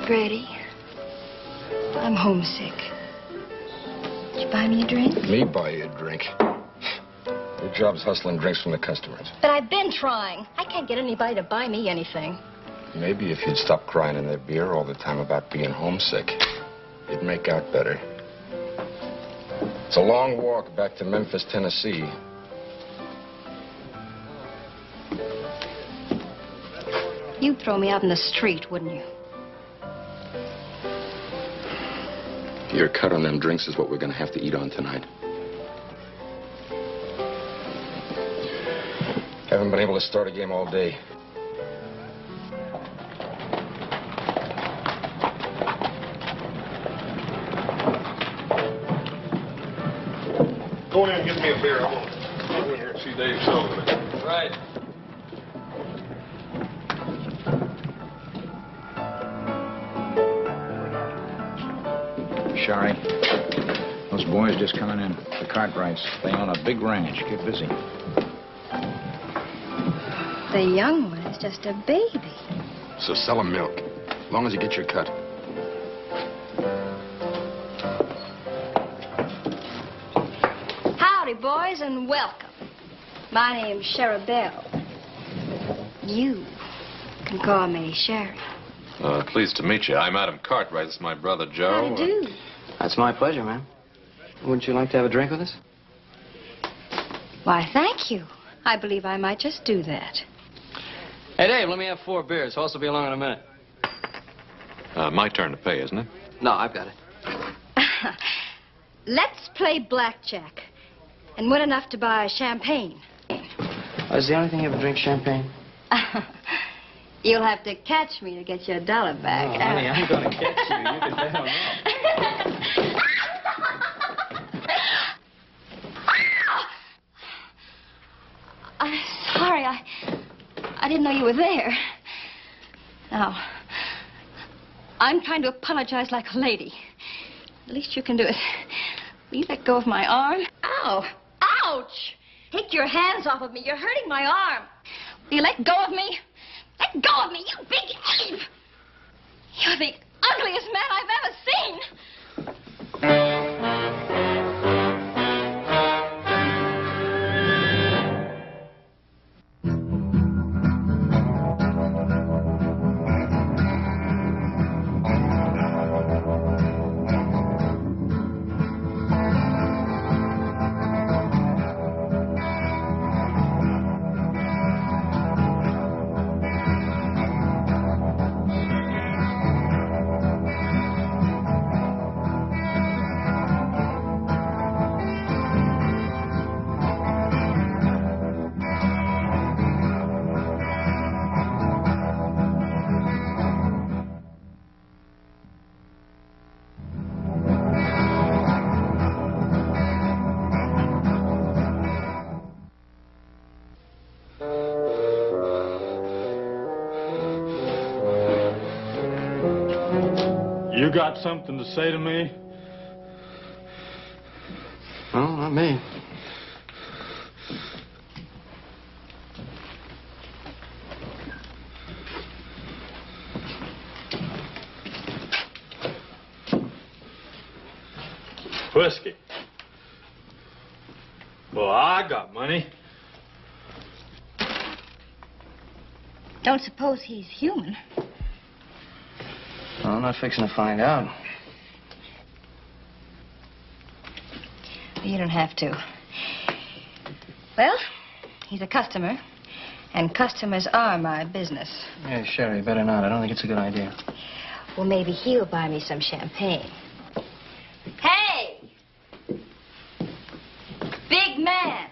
Grady, I'm homesick. Did you buy me a drink? Me buy you a drink? Your job's hustling drinks from the customers. But I've been trying. I can't get anybody to buy me anything. Maybe if you'd stop crying in their beer all the time about being homesick, you'd make out better. It's a long walk back to Memphis, Tennessee. You'd throw me out in the street, wouldn't you? Your cut on them drinks is what we're going to have to eat on tonight. Haven't been able to start a game all day. Go in there and get me a beer. I want to go in here and see Dave Sullivan. Right. Shari, those boys just coming in. The Cartwrights. They own a big ranch. Get busy. The young one is just a baby. So sell him milk, as long as you get your cut. Howdy, boys, and welcome. My name's Sherry Bell. You can call me Sherry. Pleased to meet you. I'm Adam Cartwright. This is my brother, Joe. How do you do? That's my pleasure, ma'am. Wouldn't you like to have a drink with us? Why, thank you. I believe I might just do that. Hey, Dave, let me have 4 beers. Horse will be along in a minute. My turn to pay, isn't it? No, I've got it. Let's play blackjack and win enough to buy champagne. Is the only thing you ever drink champagne? You'll have to catch me to get your $1 back. Oh, honey, I'm going to catch you. You can bet on that. I'm sorry. I didn't know you were there. Now, I'm trying to apologize like a lady. The least you can do is... Will you let go of my arm? Ow! Ouch! Take your hands off of me. You're hurting my arm. Will you let go of me? Let go of me, you big ape! You're the ugliest man I've ever seen. You got something to say to me? No, not me. Whiskey. Well, I got money. Don't suppose he's human. Well, I'm not fixing to find out. You don't have to. Well, he's a customer, and customers are my business. Yeah, Sherry, better not. I don't think it's a good idea. Well, maybe he'll buy me some champagne. Hey! Big man!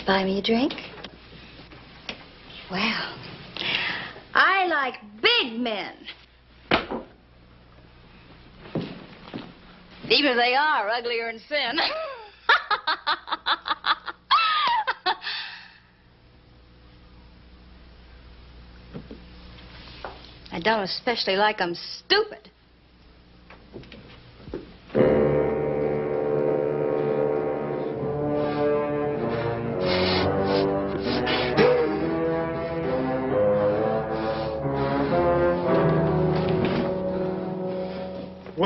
Buy me a drink? Well, I like big men. Even if they are uglier in sin. I don't especially like them stupid.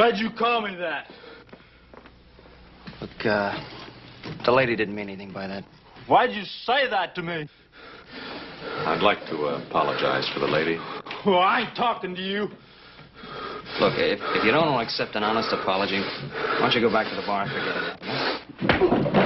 Why'd you call me that? Look, the lady didn't mean anything by that. Why'd you say that to me? I'd like to apologize for the lady. Well, I ain't talking to you. Look, if you don't want to accept an honest apology, why don't you go back to the bar and forget it?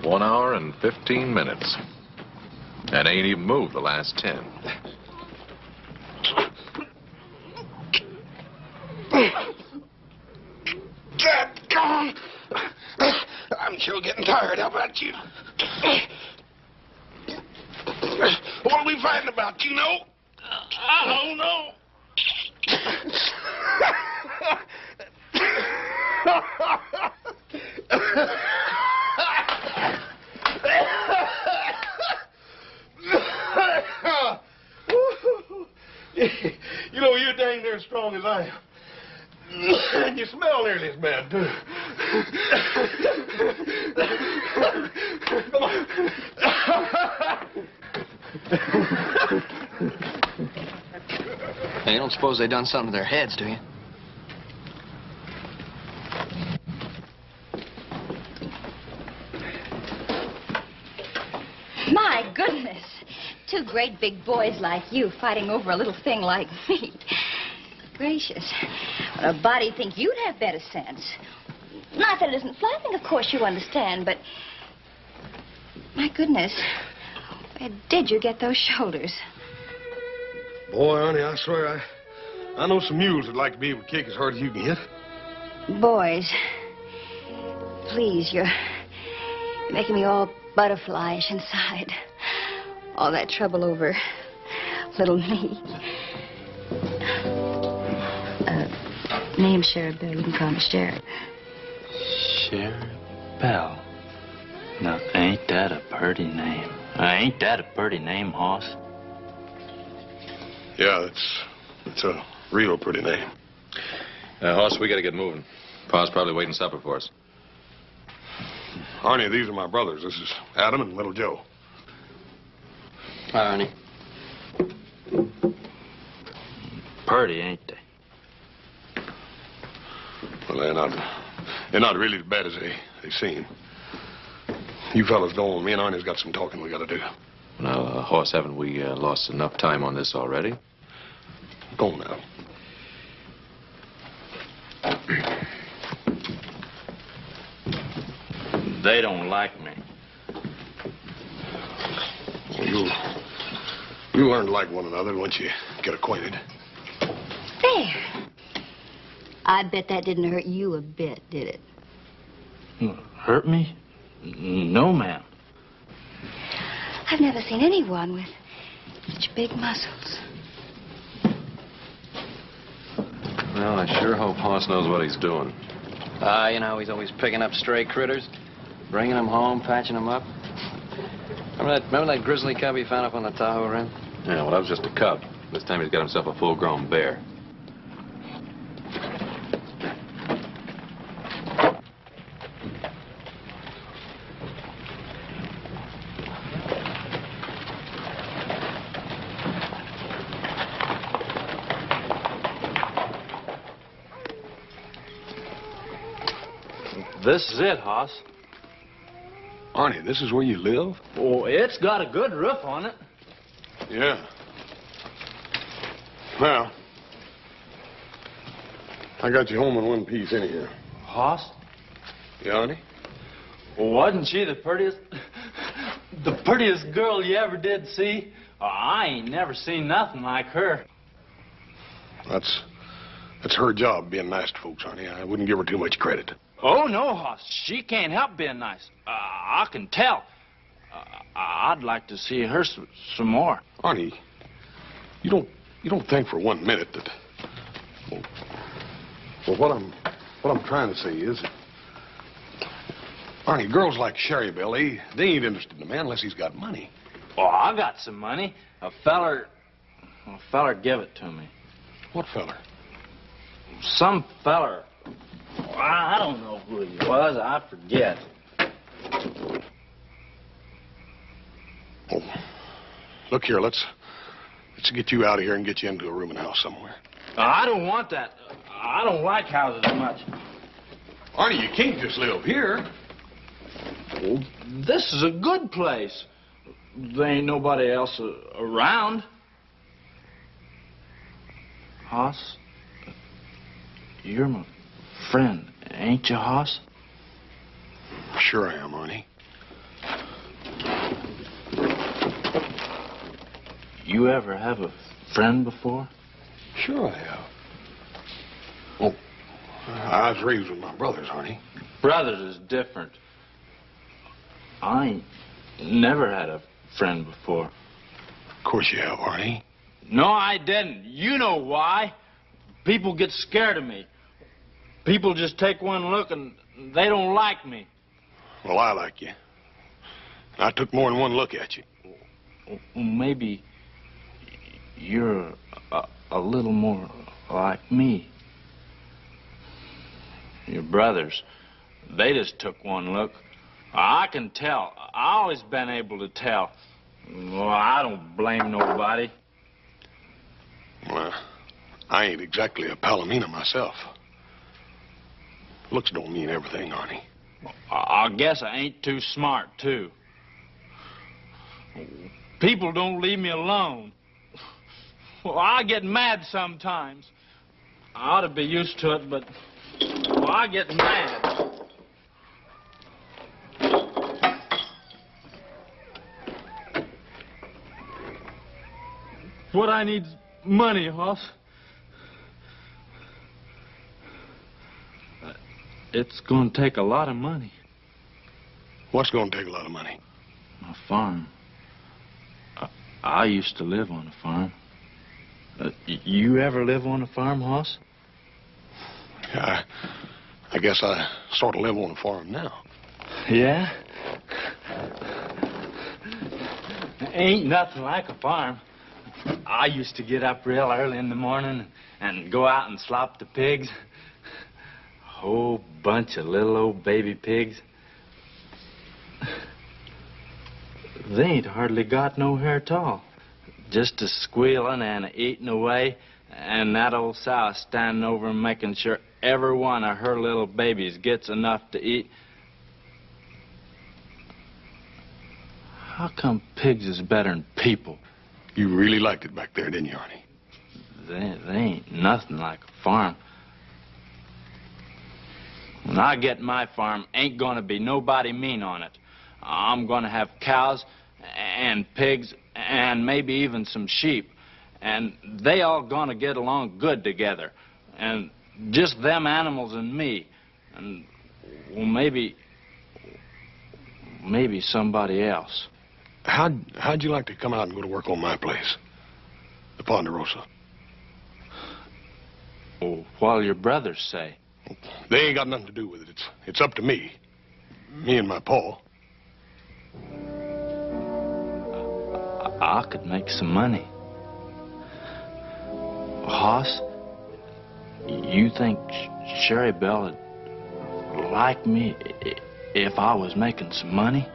One hour and 15 minutes. And ain't even moved the last 10. Dadgone! I'm sure getting tired. How about you? What are we fighting about, you know? I don't know. You know, you're dang near as strong as I am. And you smell nearly as bad, too. Come on. Hey, you don't suppose they done something to their heads, do you? My goodness. Two great big boys like you fighting over a little thing like me. Gracious. Well, a body'd think you'd have better sense. Not that it isn't flattering, of course you understand, but... My goodness. Where did you get those shoulders? Boy, honey, I swear, I know some mules that'd like to be able to kick as hard as you can hit. Boys. Please, you're making me all butterflyish inside. All that trouble over little me. Name's Sheriff Bell. You can call me Sheriff. Sheriff Bell. Now, ain't that a pretty name? Ain't that a pretty name, Hoss? Yeah, it's a real pretty name. Hoss, we gotta get moving. Pa's probably waiting supper for us. Arnie, these are my brothers. This is Adam and little Joe. Hi, Arnie. Pretty, ain't they? Well, they're not really as bad as they seem. You fellas don't. Me and Arnie's got some talking we got to do. Now, Hoss, haven't we lost enough time on this already? Go on now. They don't like me. Well, you'll learn to like one another once you get acquainted. There. I bet that didn't hurt you a bit, did it? Hurt me? No, ma'am. I've never seen anyone with Such big muscles. Well, I sure hope Hoss knows what he's doing. You know, he's always picking up stray critters, bringing them home, patching them up. Remember that grizzly cub he found up on the Tahoe Rim? Yeah, well, that was just a cub. This time he's got himself a full-grown bear. This is it, Hoss. Arnie, this is where you live? Oh, it's got a good roof on it. Yeah. Well, I got you home in one piece anyhow. Hoss? Yeah, Arnie? Wasn't she the prettiest girl you ever did see? Oh, I ain't never seen nothing like her. That's her job, being nice to folks, Arnie. I wouldn't give her too much credit. Oh, no, Hoss. She can't help being nice. I can tell. I'd like to see her some more. Arnie, you don't think for 1 minute that... Well, what I'm trying to say is... Arnie, girls like Sherry Belle, they ain't interested in a man unless he's got money. Oh, I got some money. A feller give it to me. What feller? Some feller. I don't know who he was. I forget. Oh, look here, let's get you out of here and get you into a rooming house somewhere. I don't want that. I don't like houses much. Arnie, you can't just live here. Oh, this is a good place. There ain't nobody else around. Hoss, you're my friend, ain't you, Hoss? Sure I am, Arnie. You ever have a friend before? Sure I have. Oh, I was raised with my brothers, Arnie. Brothers is different. I ain't never had a friend before. Of course you have, Arnie. No, I didn't. You know why. People get scared of me. People just take one look and they don't like me. Well, I like you. I took more than one look at you. Maybe you're a little more like me. Your brothers, they just took one look. I can tell. I always been able to tell. Well, I don't blame nobody. Well, I ain't exactly a Palomino myself. Looks don't mean everything, Arnie. I guess I ain't too smart, too. People don't leave me alone. Well, I get mad sometimes. I ought to be used to it, but I get mad. What I need's money, Hoss. It's going to take a lot of money. What's going to take a lot of money? My farm. I used to live on a farm. You ever live on a farm, Hoss? Yeah, I guess I sort of live on a farm now. Yeah? Ain't nothing like a farm. I used to get up real early in the morning and go out and slop the pigs. A whole bunch of little old baby pigs. They ain't hardly got no hair at all. Just a squealing and a eating away, and that old sow standing over and making sure every one of her little babies gets enough to eat. How come pigs is better than people? You really liked it back there, didn't you, Arnie? They ain't nothing like a farm. When I get my farm, ain't gonna be nobody mean on it. I'm gonna have cows and pigs and maybe even some sheep. And they all gonna get along good together. And just them animals and me. And, well, maybe somebody else. How'd you like to come out and go to work on my place? The Ponderosa. Oh, what'll your brothers say? They ain't got nothing to do with it. It's up to me. Me and my pa. I could make some money. Hoss, you think Sherry Belle would like me if I was making some money?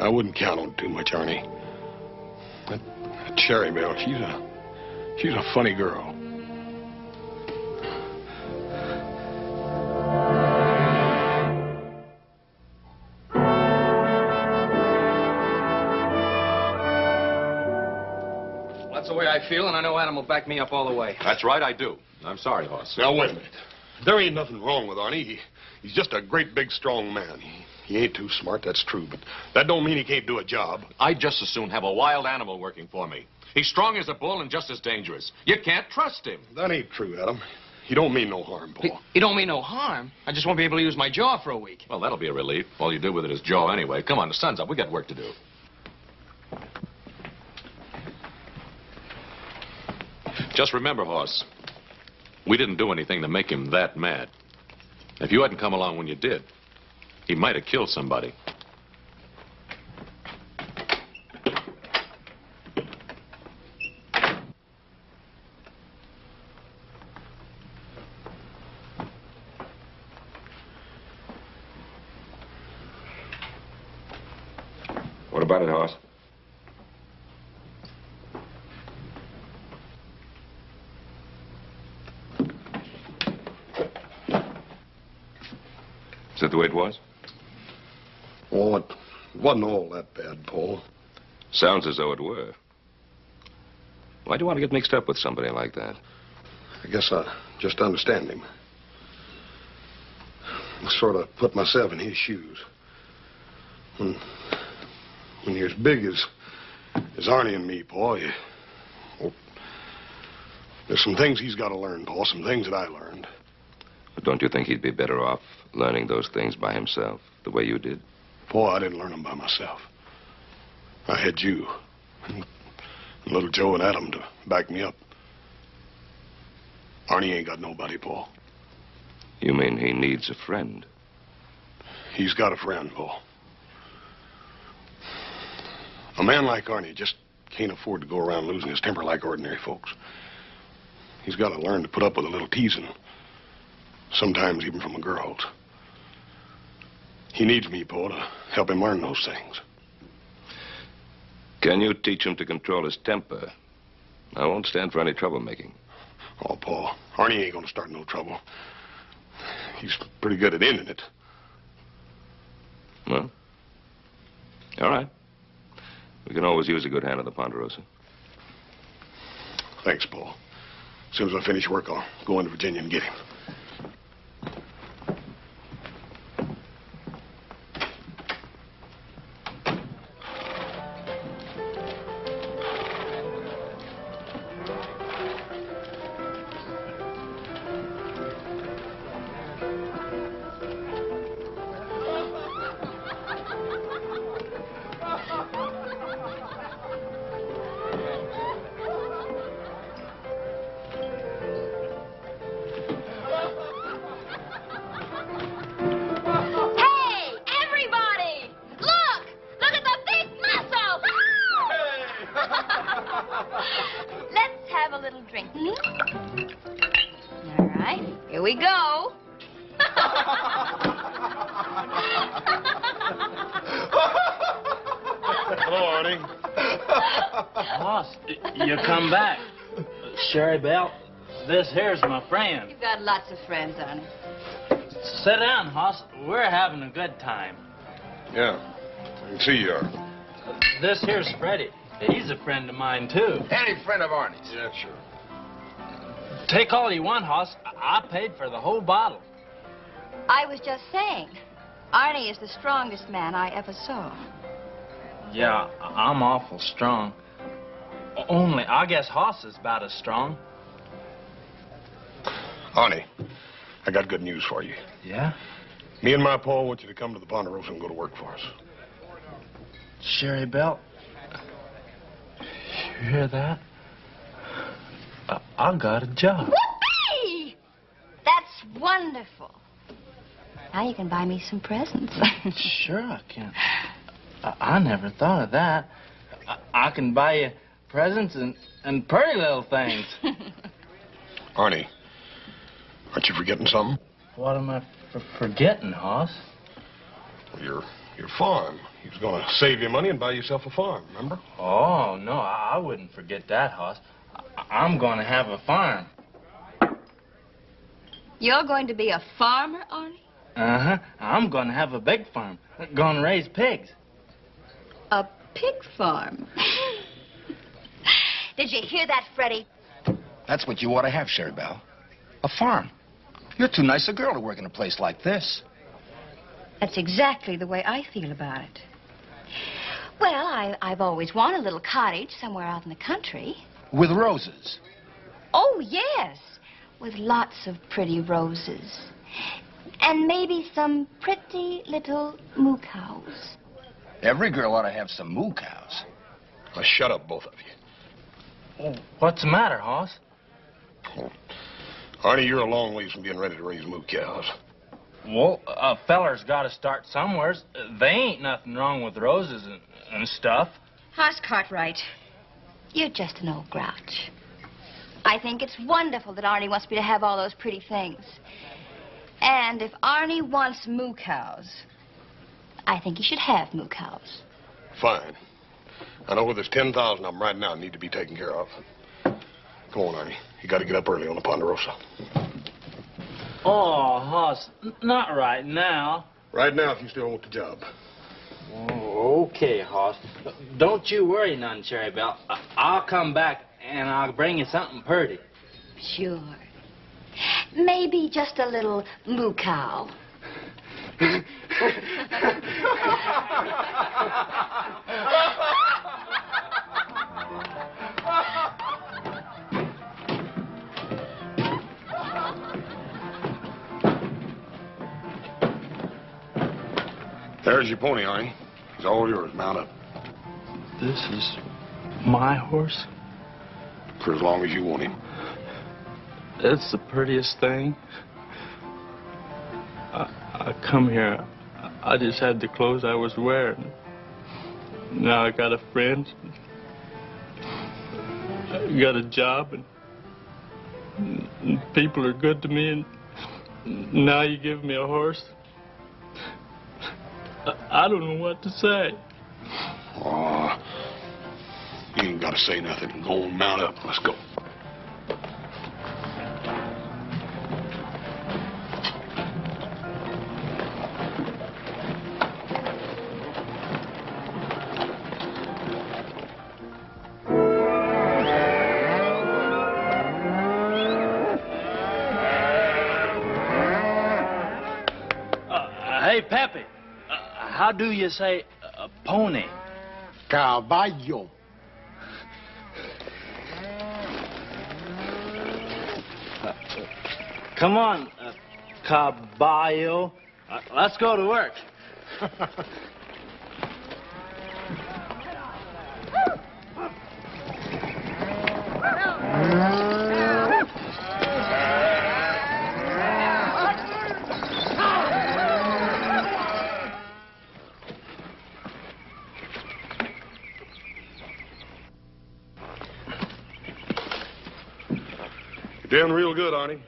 I wouldn't count on too much, Arnie. That Sherry Belle, she's a funny girl. That's the way I feel, and I know Adam will back me up all the way. That's right, I do. I'm sorry, Hoss. Now, wait a minute. There ain't nothing wrong with Arnie. He's just a great, big, strong man. He ain't too smart, that's true, but that don't mean he can't do a job. I'd just as soon have a wild animal working for me. He's strong as a bull and just as dangerous. You can't trust him. That ain't true, Adam. He don't mean no harm, Paul. He don't mean no harm. I just won't be able to use my jaw for a week. Well, that'll be a relief. All you do with it is jaw anyway. Come on, the sun's up. We got work to do. Just remember, Hoss, we didn't do anything to make him that mad. If you hadn't come along when you did, he might have killed somebody. What about it, Hoss? Is that the way it was? Oh, it wasn't all that bad, Paul. Sounds as though it were. Why do you want to get mixed up with somebody like that? I guess I just understand him. I sort of put myself in his shoes. When you're as big as Arnie and me, Paul, well, there's some things he's got to learn, Paul, some things that I learned. But don't you think he'd be better off learning those things by himself, the way you did? Paul, I didn't learn them by myself. I had you and little Joe and Adam to back me up. Arnie ain't got nobody, Paul. You mean he needs a friend? He's got a friend, Paul. A man like Arnie just can't afford to go around losing his temper like ordinary folks. He's got to learn to put up with a little teasing. Sometimes even from the girls. He needs me, Paul, to help him learn those things. Can you teach him to control his temper? I won't stand for any troublemaking. Oh, Paul, Arnie ain't gonna start no trouble. He's pretty good at ending it. Well, all right. We can always use a good hand at the Ponderosa. Thanks, Paul. As soon as I finish work, I'll go into Virginia and get him. Here we go. Hello, Arnie. Hoss, you come back. Sherry Belle, this here's my friend. You've got lots of friends, Arnie. Sit down, Hoss. We're having a good time. Yeah, I can see you are. This here's Freddie. He's a friend of mine, too. Any friend of Arnie's? Yeah, sure. Take all you want, Hoss. I paid for the whole bottle. I was just saying, Arnie is the strongest man I ever saw. Yeah, I'm awful strong. Only, I guess Hoss is about as strong. Arnie, I got good news for you. Yeah? Me and my pa want you to come to the Ponderosa and go to work for us. Sherry Belle, You hear that? I got a job. Whoopee! That's wonderful. Now you can buy me some presents. Sure I can. I never thought of that. I can buy you presents and pretty little things. Arnie, aren't you forgetting something? What am I forgetting, Hoss? Your farm. He was going to save you money and buy yourself a farm, remember? Oh, no, I wouldn't forget that, Hoss. I'm going to have a farm. You're going to be a farmer, Arnie? Uh-huh. I'm going to have a big farm. Going to raise pigs. A pig farm. Did you hear that, Freddie? That's what you ought to have, Sherry Belle. A farm. You're too nice a girl to work in a place like this. That's exactly the way I feel about it. Well, I've always wanted a little cottage somewhere out in the country. With roses. Oh, yes. With lots of pretty roses. And maybe some pretty little moo cows. Every girl ought to have some moo cows. Now, shut up, both of you. Oh, what's the matter, Hoss? Oh. Arnie, you're a long ways from being ready to raise moo cows. Well, a feller's got to start somewheres. There ain't nothing wrong with roses and stuff. Hoss Cartwright, you're just an old grouch. I think it's wonderful that Arnie wants me to have all those pretty things. And if Arnie wants moo cows, I think he should have moo cows. Fine. I know where there's 10,000 of them right now need to be taken care of. Come on, Arnie. You got to get up early on the Ponderosa. Oh, Hoss, not right now. Right now, if you still want the job. Oh, okay, Hoss. Don't you worry none, Cherry Belle. I'll come back and I'll bring you something pretty. Sure. Maybe just a little moo cow. There's your pony, Arnie. He's all yours. Mount up. This is my horse? For as long as you want him. It's the prettiest thing. I come here. I just had the clothes I was wearing. Now I got a friend. I got a job, and people are good to me, and now you give me a horse. I don't know what to say. Aw, you ain't got to say nothing. Go on, mount up. Let's go. Hey, Pepe. How do you say pony? Caballo. Come on, caballo. Let's go to work. You're doing real good, Arnie.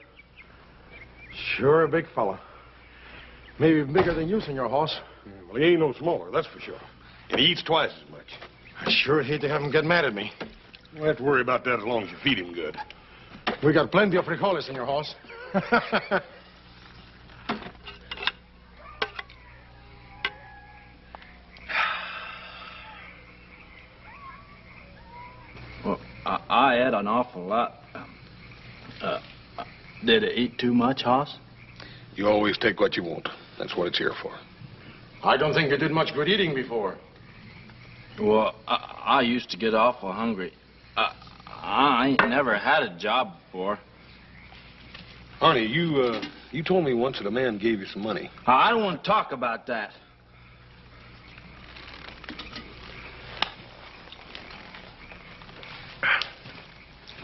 Sure a big fella. Maybe bigger than you, Senor Hoss. Well, he ain't no smaller, that's for sure. And he eats twice as much. I sure hate to have him get mad at me. You don't have to worry about that as long as you feed him good. We got plenty of frijoles, Senor Hoss. Well, I ate an awful lot. Did it eat too much, Hoss? You always take what you want. That's what it's here for. I don't think you did much good eating before. Well, I used to get awful hungry. I ain't never had a job before. Arnie, you told me once that a man gave you some money. I don't want to talk about that.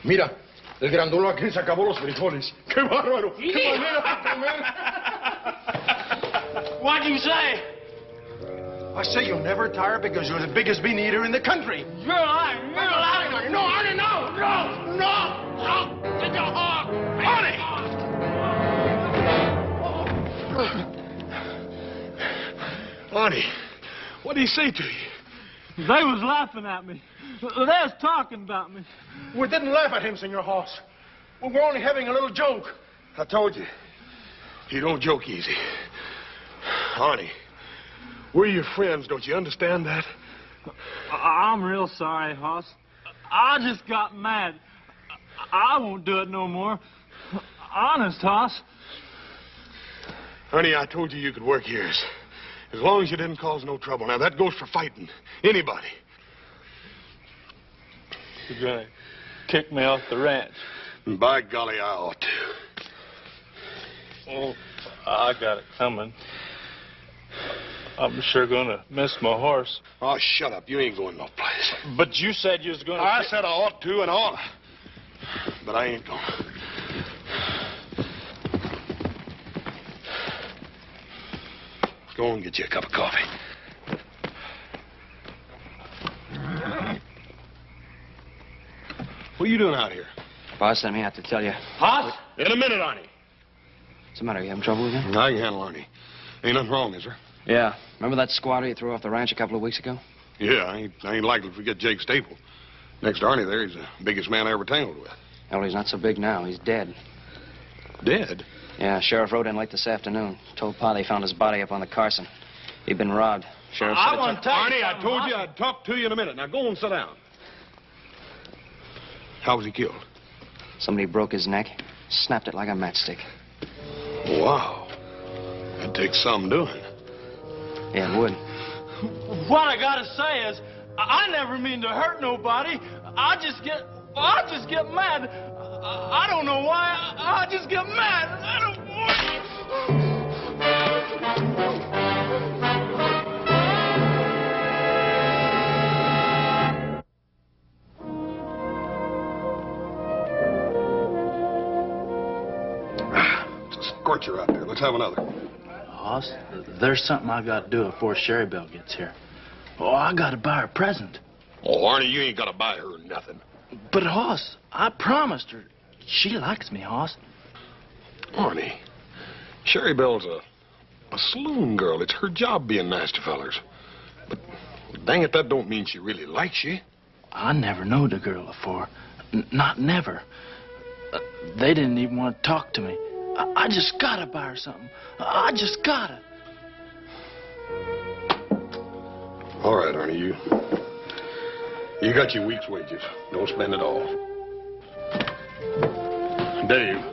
Mira, el grandulo aquí se acabó los frijoles. ¡Qué bárbaro! ¡Qué manera de comer! What'd you say? I say you'll never tire because you're the biggest bean eater in the country. You're lying. You're lying. No, Arnie, no! No! Take your hog. Arnie, what did he say to you? They was laughing at me. They was talking about me. We didn't laugh at him, Senor Hoss. We were only having a little joke. I told you. He don't joke easy. Arnie, we're your friends, don't you understand that? I'm real sorry, Hoss. I just got mad. I won't do it no more. Honest, Hoss. Arnie, I told you you could work here as long as you didn't cause no trouble. Now, that goes for fighting anybody. You're gonna kick me off the ranch. And by golly, I ought to. Oh, I got it coming. I'm sure gonna miss my horse. Oh, shut up. You ain't going no place. But you said you was gonna... I said I ought to and ought. But I ain't going. Go and get you a cup of coffee. What are you doing out here? Boss sent me out to tell you. Hoss? In a minute, Arnie. What's the matter? You having trouble again? I can handle Arnie. Ain't nothing wrong, is there? Yeah. Remember that squatter you threw off the ranch a couple of weeks ago? Yeah, I ain't likely to forget Jake Staple. Next to Arnie there, he's the biggest man I ever tangled with. Well, he's not so big now. He's dead. Dead? Yeah, sheriff rode in late this afternoon. Told Pa they found his body up on the Carson. He'd been robbed. Sheriff said want to tell you Arnie, I something, told you Hoss. I'd talk to you in a minute. Now go and sit down. How was he killed? somebody broke his neck, snapped it like a matchstick. Wow. That takes some doing. Yeah, it would. What I gotta say is, I never mean to hurt nobody. I just get mad. I don't know why. I just get mad. I don't want. It's a scorcher out there. Let's have another. Hoss, there's something I got to do before Sherry Belle gets here. Oh, I got to buy her a present. Oh, Arnie, you ain't got to buy her nothing. But, Hoss, I promised her. She likes me, Hoss. Arnie, Sherry Belle's a saloon girl. It's her job being nice to fellers. But, dang it, that don't mean she really likes you. I never knowed a girl before. Not never. They didn't even want to talk to me. I just gotta buy her something. I just gotta. All right, Arnie, you got your week's wages. Don't spend it all. Dave.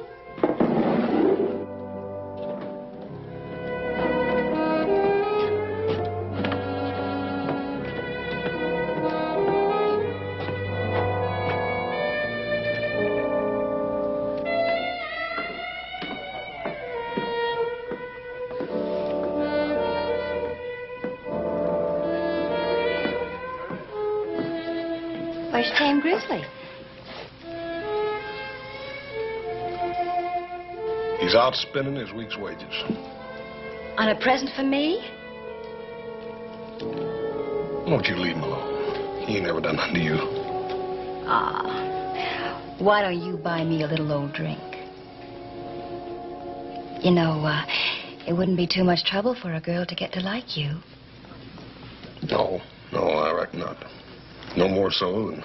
Where's Tame Grizzly? He's out spending his week's wages. On a present for me? Won't you leave him alone? He ain't never done nothing to you. Ah, why don't you buy me a little old drink? You know, it wouldn't be too much trouble for a girl to get to like you. No, I reckon not. No more so than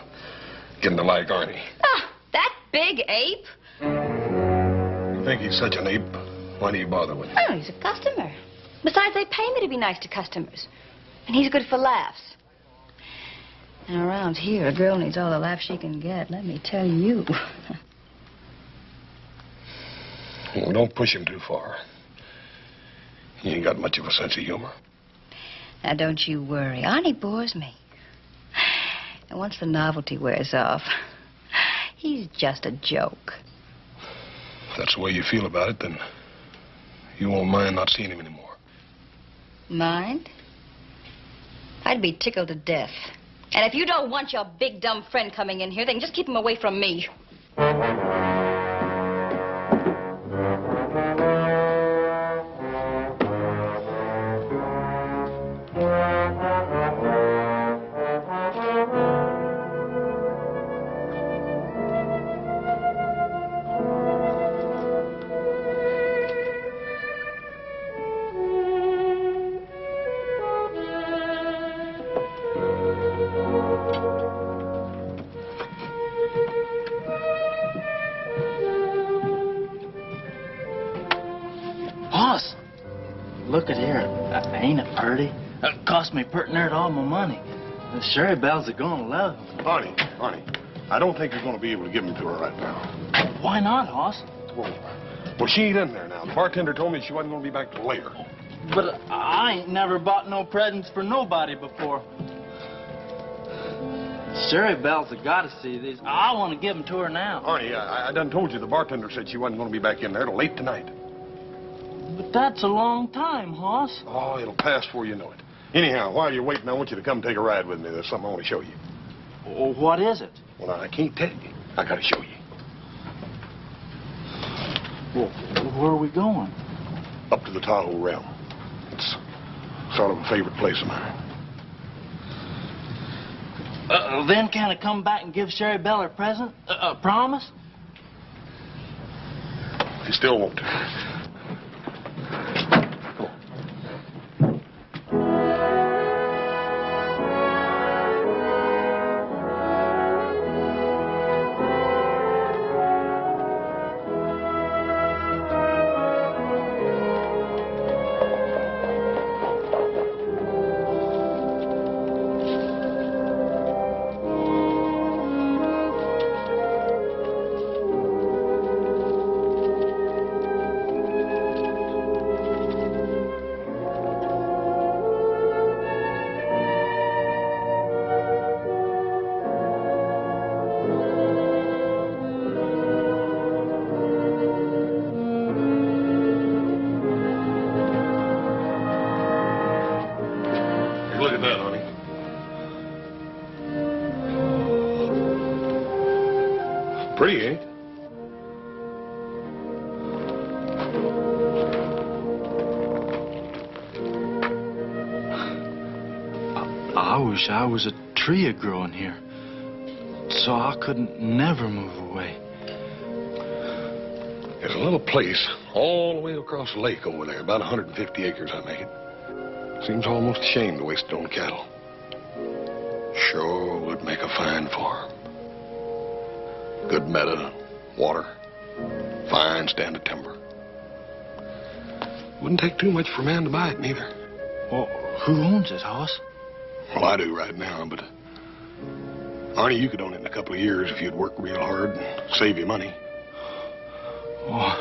getting to like Arnie. Ah, that big ape? You think he's such an ape? Why do you bother with him? Oh, he's a customer. Besides, they pay me to be nice to customers. And he's good for laughs. And around here, a girl needs all the laughs she can get, let me tell you. Well, don't push him too far. He ain't got much of a sense of humor. Now, don't you worry. Arnie bores me. And once the novelty wears off, he's just a joke. If that's the way you feel about it, then you won't mind not seeing him anymore. Mind? I'd be tickled to death. And if you don't want your big, dumb friend coming in here, then just keep him away from me. Boss, look at here. Ain't it pretty? It cost me pretty near all my money. The Sherry Bells are gonna love them. Arnie, I don't think you're going to be able to give them to her right now. Why not, Hoss? Well, she ain't in there now. The bartender told me she wasn't going to be back till later. But I ain't never bought no presents for nobody before. Sherry Bells have got to see these. I want to give them to her now. Arnie, I done told you the bartender said she wasn't going to be back in there till late tonight. But that's a long time, Hoss. Oh, it'll pass before you know it. Anyhow, while you're waiting, I want you to come take a ride with me. There's something I want to show you. Oh, what is it? Well, I can't tell you. I got to show you. Well, where are we going? Up to the Tahoe Realm. It's sort of a favorite place of mine. Then can I come back and give Sherry Bell her present? Promise? You still won't. Come on. Look at that, honey. Pretty, ain't it? I wish I was a tree a-growing here, so I couldn't never move away. There's a little place all the way across the lake over there, about 150 acres, I make it. Seems almost a shame to waste it on cattle. Sure would make a fine farm. Good meadow, water, fine stand of timber. Wouldn't take too much for a man to buy it, neither. Well, who owns it, Hoss? Well, I do right now, but Arnie, you could own it in a couple of years if you'd work real hard and save you money. Oh,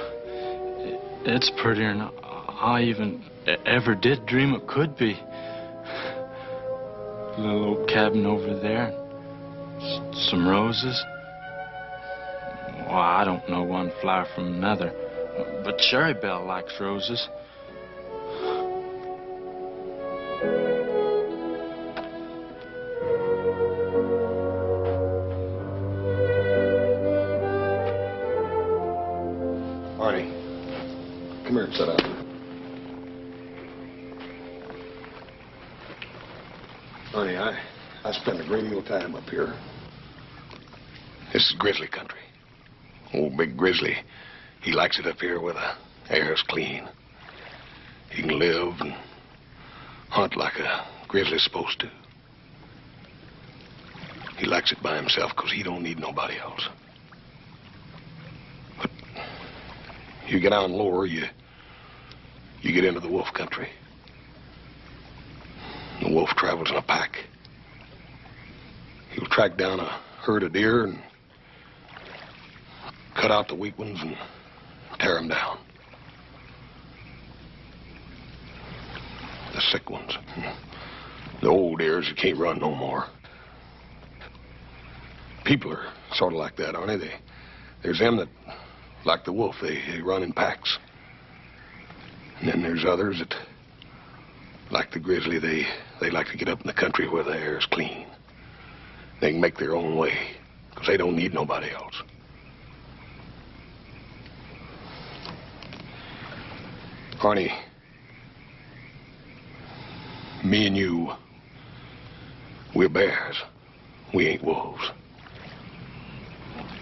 it's prettier than I even ever did dream it could be. Little old cabin over there, some roses. Well, I don't know one flower from another, but Sherry Bell likes roses. Arnie, come here and sit down. Arnie, I spend a great deal of time up here. This is grizzly country. Old Big Grizzly, he likes it up here where the air's clean. He can live and hunt like a grizzly's supposed to. He likes it by himself because he don't need nobody else. But you get down lower, you get into the wolf country. The wolf travels in a pack. He'll track down a herd of deer and cut out the weak ones and tear them down. The sick ones. The old deers that can't run no more. People are sort of like that, aren't they? There's them that, like the wolf, they run in packs. And then there's others that, like the grizzly, they like to get up in the country where the air is clean. They can make their own way, because they don't need nobody else. Arnie, me and you, we're bears. We ain't wolves.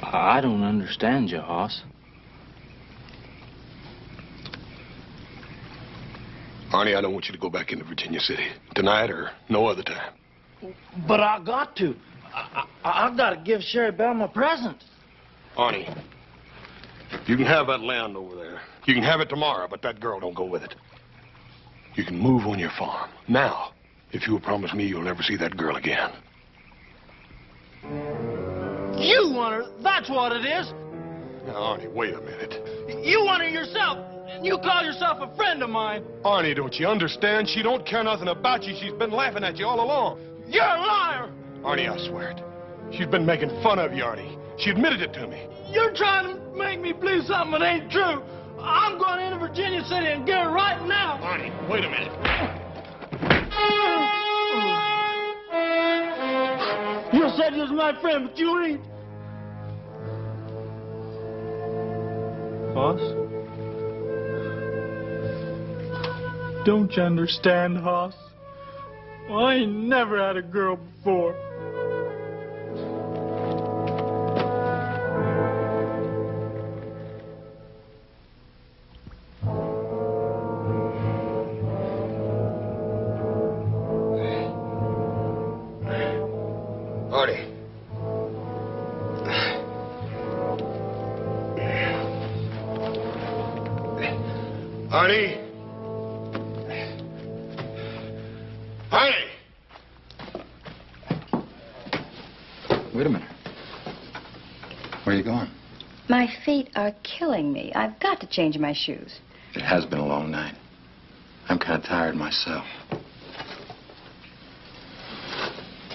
I don't understand you, Hoss. Arnie, I don't want you to go back into Virginia City. Tonight or no other time. But I got to. I've got to give Sherry Belle my present. Arnie, you can have that land over there. You can have it tomorrow, but that girl don't go with it. You can move on your farm. Now, if you'll promise me you'll never see that girl again. You want her, that's what it is. Now, Arnie, wait a minute. You want her yourself, and you call yourself a friend of mine. Arnie, don't you understand? She don't care nothing about you. She's been laughing at you all along. You're a liar. Arnie, I swear it. She's been making fun of you, Arnie. She admitted it to me. You're trying to make me believe something that ain't true. I'm going into Virginia City and get her right now. Arnie, wait a minute. You said you was my friend, but you ain't. Hoss? Don't you understand, Hoss? Well, I ain't never had a girl before. Artie. Arnie? Arnie! Wait a minute. Where are you going? My feet are killing me. I've got to change my shoes. It has been a long night. I'm kind of tired myself.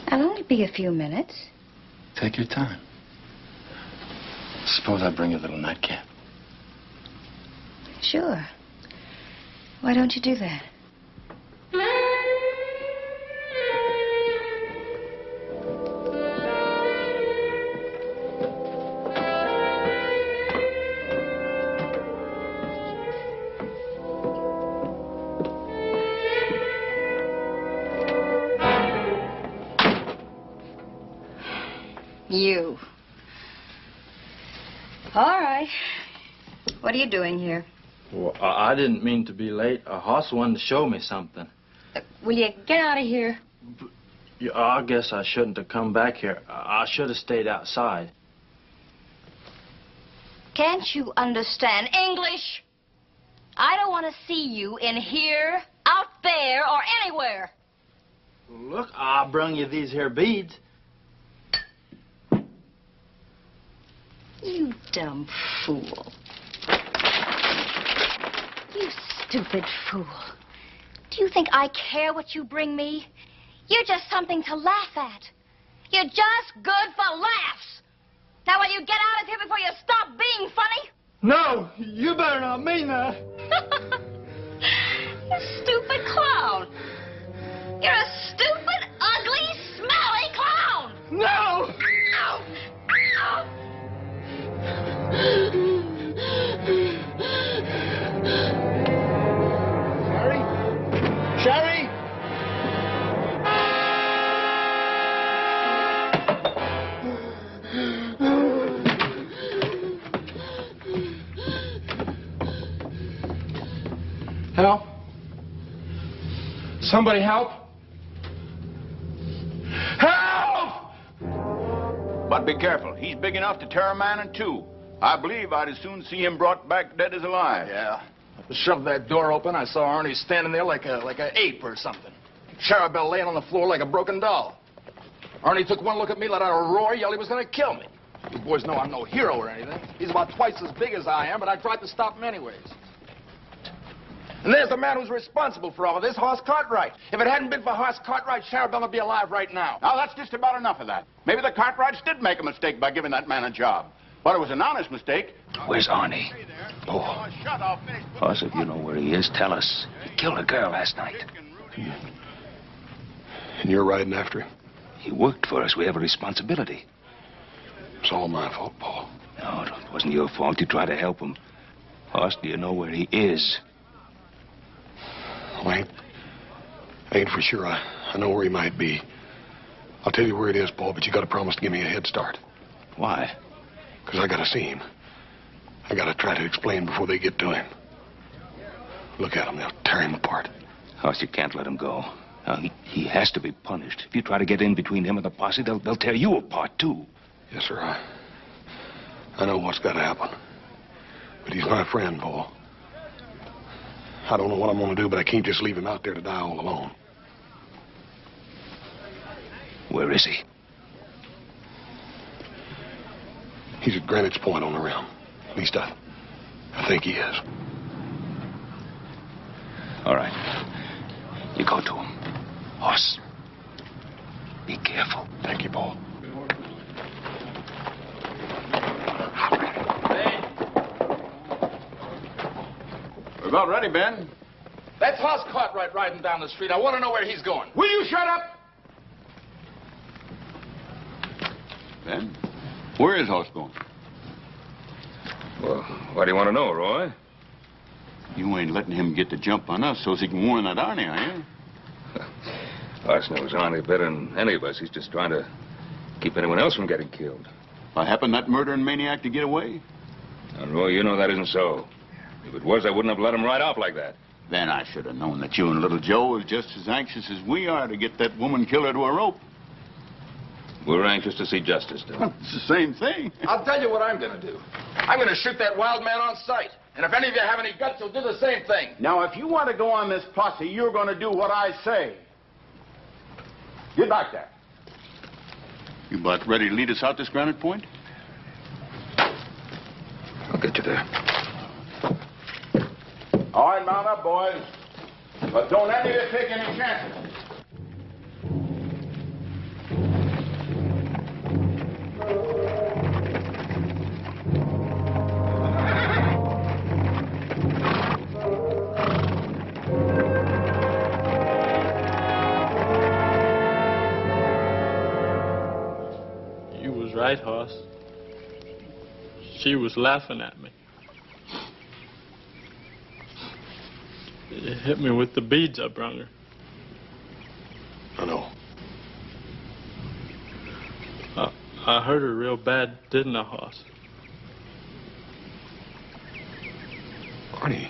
I'll only be a few minutes. Take your time. Suppose I bring you a little nightcap. Sure. Why don't you do that? You. All right. What are you doing here? Well, I didn't mean to be late. Hoss wanted to show me something. Will you get out of here? Yeah, I guess I shouldn't have come back here. I should have stayed outside. Can't you understand English? I don't want to see you in here, out there, or anywhere. Look, I brung you these here beads. You dumb fool. You stupid fool. Do you think I care what you bring me? You're just something to laugh at. You're just good for laughs. Now, will you get out of here before you stop being funny? No, you better not mean that. You stupid clown. You're a stupid, ugly, smelly clown. No! Ow! Ow! Sherry? Sherry? Help? Somebody help? Help! But be careful. He's big enough to tear a man in two. I believe I'd as soon see him brought back dead as alive. Yeah. I shoved that door open. I saw Arnie standing there like a ape or something. Charabelle laying on the floor like a broken doll. Arnie took one look at me, let out a roar, yelled he was going to kill me. You boys know I'm no hero or anything. He's about twice as big as I am, but I tried to stop him anyways. And there's the man who's responsible for all of this, Hoss Cartwright. If it hadn't been for Hoss Cartwright, Charabelle would be alive right now. Now, that's just about enough of that. Maybe the Cartwrights did make a mistake by giving that man a job. But it was an honest mistake. Where's Arnie? Oh. Hoss, if you know where he is, tell us. He killed a girl last night. And you're riding after him? He worked for us. We have a responsibility. It's all my fault, Paul. No, it wasn't your fault. You tried to help him. Hoss, do you know where he is? I ain't for sure. I know where he might be. I'll tell you where it is, Paul, but you got to promise to give me a head start. Why? Because I got to see him. I got to try to explain before they get to him. Look at him. They'll tear him apart. Hoss, you can't let him go. Now, he has to be punished. If you try to get in between him and the posse, they'll tear you apart, too. Yes, sir. I know what's got to happen. But he's my friend, Paul. I don't know what I'm going to do, but I can't just leave him out there to die all alone. Where is he? He's at Greenwich Point on the rim. At least I think he is. All right. You go to him. Hoss, be careful. Thank you, Paul. We're about ready, Ben. That's Hoss Cartwright riding down the street. I want to know where he's going. Will you shut up? Ben, where is Hoss going? Well, what do you want to know, Roy? You ain't letting him get the jump on us so he can warn that Arnie, are you? Hoss knows Arnie better than any of us. He's just trying to keep anyone else from getting killed. By happened that murdering maniac to get away? Now, Roy, you know that isn't so. If it was, I wouldn't have let him ride off like that. Then I should have known that you and little Joe is just as anxious as we are to get that woman killer to a rope. We're anxious to see justice done. It's the same thing. I'll tell you what I'm going to do. I'm going to shoot that wild man on sight. And if any of you have any guts, you'll do the same thing. Now, if you want to go on this posse, you're going to do what I say. Get back there. You about ready to lead us out this Granite Point? I'll get you there. All right, mount up, boys. But don't any of you take any chances. You was right, Hoss. She was laughing at me. It hit me with the beads I brung her. I know. I hurt her real bad, didn't I, Hoss? Arnie.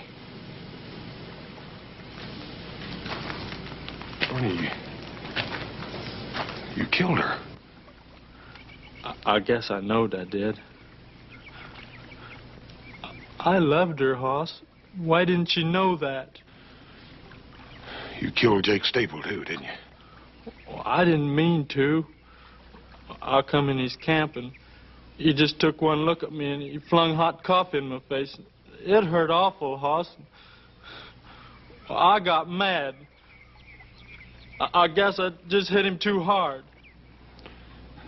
Arnie, you killed her. I guess I knowed I did. I loved her, Hoss. Why didn't you know that? You killed Jake Staple, too, didn't you? Well, I didn't mean to. I come in his camp and he just took one look at me and he flung hot coffee in my face. It hurt awful, Hoss. I got mad. I guess I just hit him too hard.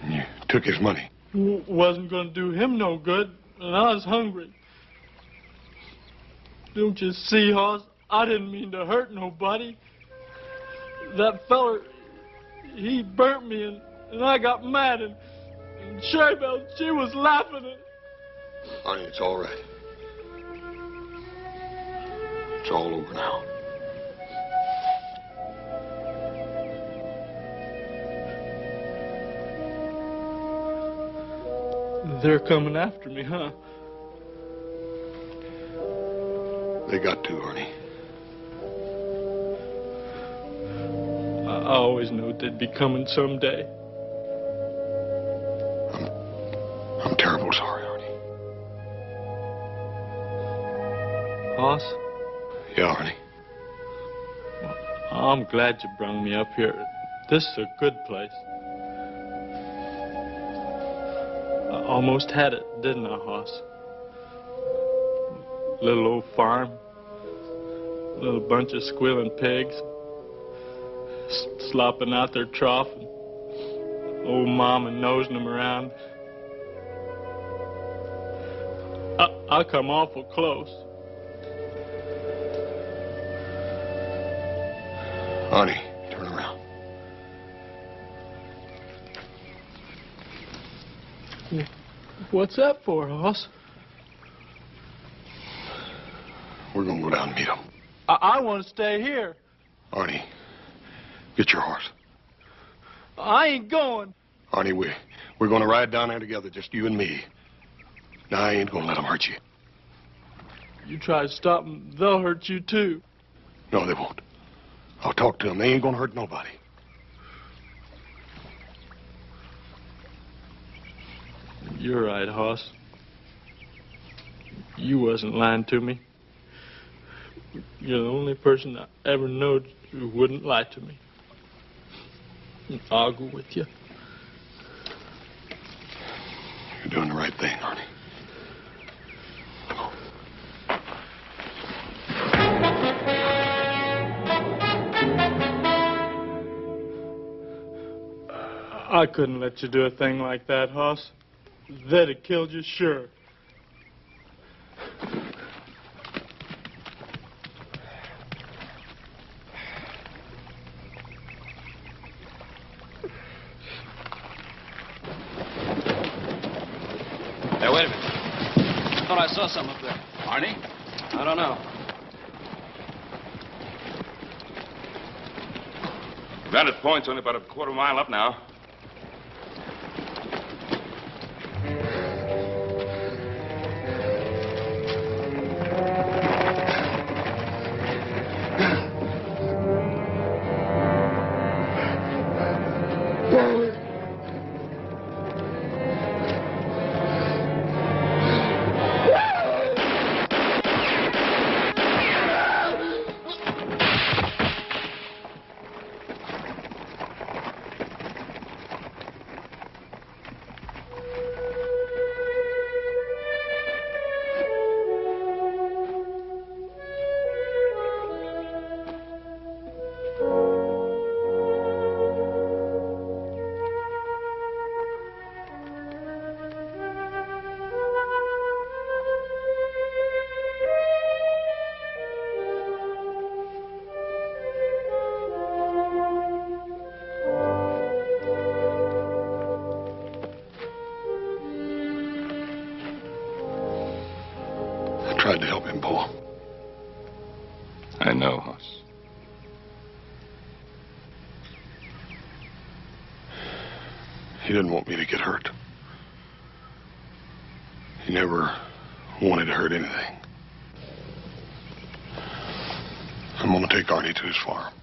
You took his money. Wasn't going to do him no good, and I was hungry. Don't you see, Hoss? I didn't mean to hurt nobody. That feller, he burnt me, and I got mad, and Sherry Belle, she was laughing at. Arnie, it's all right. It's all over now. They're coming after me, huh? They got to, Arnie. I always knew they'd be coming someday. I'm terrible sorry, Arnie. Hoss? Yeah, Arnie. Well, I'm glad you brung me up here. This is a good place. I almost had it, didn't I, Hoss? Little old farm, little bunch of squealing pigs, slopping out their trough, and old mama nosing them around. I come awful close. Arnie, turn around. What's that for, Hoss? We're going to go down and meet him. I want to stay here. Arnie, Get your horse. I ain't going. Arnie, we're going to ride down there together, just you and me. Now, I ain't going to let them hurt you. You try to stop them, they'll hurt you too. No, they won't. I'll talk to them. They ain't going to hurt nobody. You're right, Hoss. You wasn't lying to me. You're the only person I ever knowed who wouldn't lie to me. I'll go with you. You're doing the right thing, Arnie. I couldn't let you do a thing like that, Hoss. They'd have killed you, sure. Hey, wait a minute. I thought I saw something up there. Arnie? I don't know. Granite Point's only about a quarter mile up now. I tried to help him, Paul. I know, Hoss. He didn't want me to get hurt. He never wanted to hurt anything. I'm going to take Arnie to his farm.